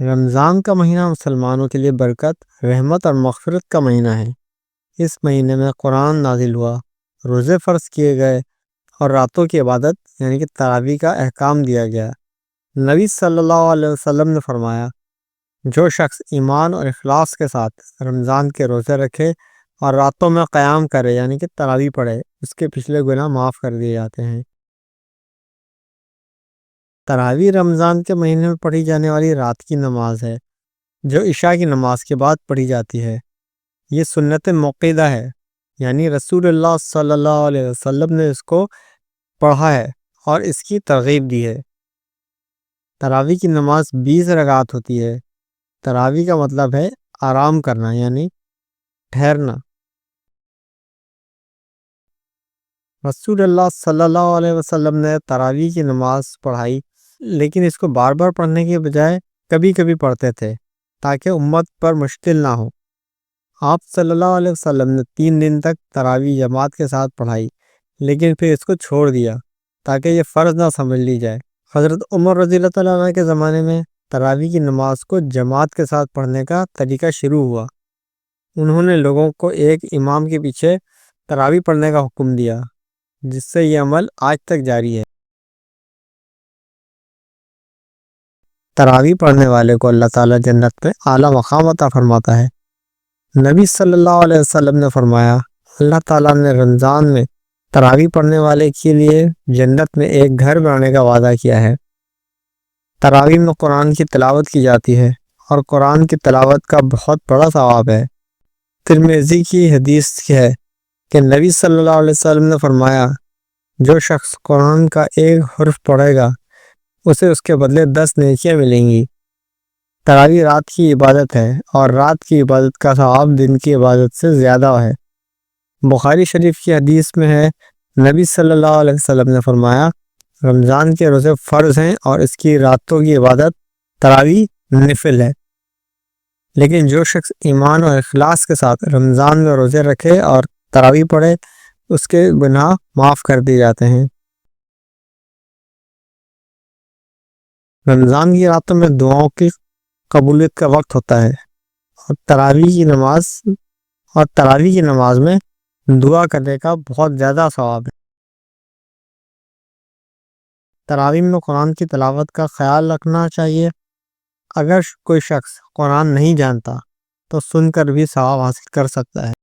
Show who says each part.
Speaker 1: رمضان کا مہینہ مسلمانوں کے لیے برکت، رحمت اور مغفرت کا مہینہ ہے۔ اس مہینے میں قرآن نازل ہوا، روزے فرض کیے گئے اور راتوں کی عبادت یعنی کہ تراویح کا احکام دیا گیا۔ نبی صلی اللہ علیہ وسلم نے فرمایا، جو شخص ایمان اور اخلاص کے ساتھ رمضان کے روزے رکھے اور راتوں میں قیام کرے یعنی کہ تراویح پڑھے، اس کے پچھلے گناہ معاف کر دیے جاتے ہیں۔ تراویح رمضان کے مہینے میں پڑھی جانے والی رات کی نماز ہے، جو عشاء کی نماز کے بعد پڑھی جاتی ہے۔ یہ سنت موقدہ ہے، یعنی رسول اللہ صلی اللہ علیہ وسلم نے اس کو پڑھا ہے اور اس کی ترغیب دی ہے۔ تراویح کی نماز 20 رکعت ہوتی ہے۔ تراویح کا مطلب ہے آرام کرنا یعنی ٹھہرنا۔ رسول اللہ صلی اللہ علیہ وسلم نے تراویح کی نماز پڑھائی، لیکن اس کو بار بار پڑھنے کے بجائے کبھی کبھی پڑھتے تھے تاکہ امت پر مشکل نہ ہو۔ آپ صلی اللہ علیہ وسلم نے 3 دن تک تراویح جماعت کے ساتھ پڑھائی، لیکن پھر اس کو چھوڑ دیا تاکہ یہ فرض نہ سمجھ لی جائے۔ حضرت عمر رضی اللہ عنہ کے زمانے میں تراویح کی نماز کو جماعت کے ساتھ پڑھنے کا طریقہ شروع ہوا۔ انہوں نے لوگوں کو ایک امام کے پیچھے تراویح پڑھنے کا حکم دیا، جس سے یہ عمل آج تک جاری ہے۔ تراویح پڑھنے والے کو اللہ تعالیٰ جنت میں اعلیٰ مقام عطا فرماتا ہے۔ نبی صلی اللہ علیہ وسلم نے فرمایا، اللہ تعالیٰ نے رمضان میں تراویح پڑھنے والے کے لیے جنت میں ایک گھر بنانے کا وعدہ کیا ہے۔ تراویح میں قرآن کی تلاوت کی جاتی ہے اور قرآن کی تلاوت کا بہت بڑا ثواب ہے۔ ترمذی کی حدیث ہے کہ نبی صلی اللہ علیہ وسلم نے فرمایا، جو شخص قرآن کا ایک حرف پڑھے گا اسے اس کے بدلے 10 نیکیاں ملیں گی۔ تراویح رات کی عبادت ہے اور رات کی عبادت کا ثواب دن کی عبادت سے زیادہ ہے۔ بخاری شریف کی حدیث میں ہے، نبی صلی اللہ علیہ وسلم نے فرمایا، رمضان کے روزے فرض ہیں اور اس کی راتوں کی عبادت تراویح نفل ہے، لیکن جو شخص ایمان اور اخلاص کے ساتھ رمضان میں روزے رکھے اور تراویح پڑھے اس کے گناہ معاف کر دیے جاتے ہیں۔ رمضان کی راتوں میں دعاؤں کی قبولیت کا وقت ہوتا ہے اور تراویح کی نماز میں دعا کرنے کا بہت زیادہ ثواب ہے۔ تراویح میں قرآن کی تلاوت کا خیال رکھنا چاہیے۔ اگر کوئی شخص قرآن نہیں جانتا تو سن کر بھی ثواب حاصل کر سکتا ہے۔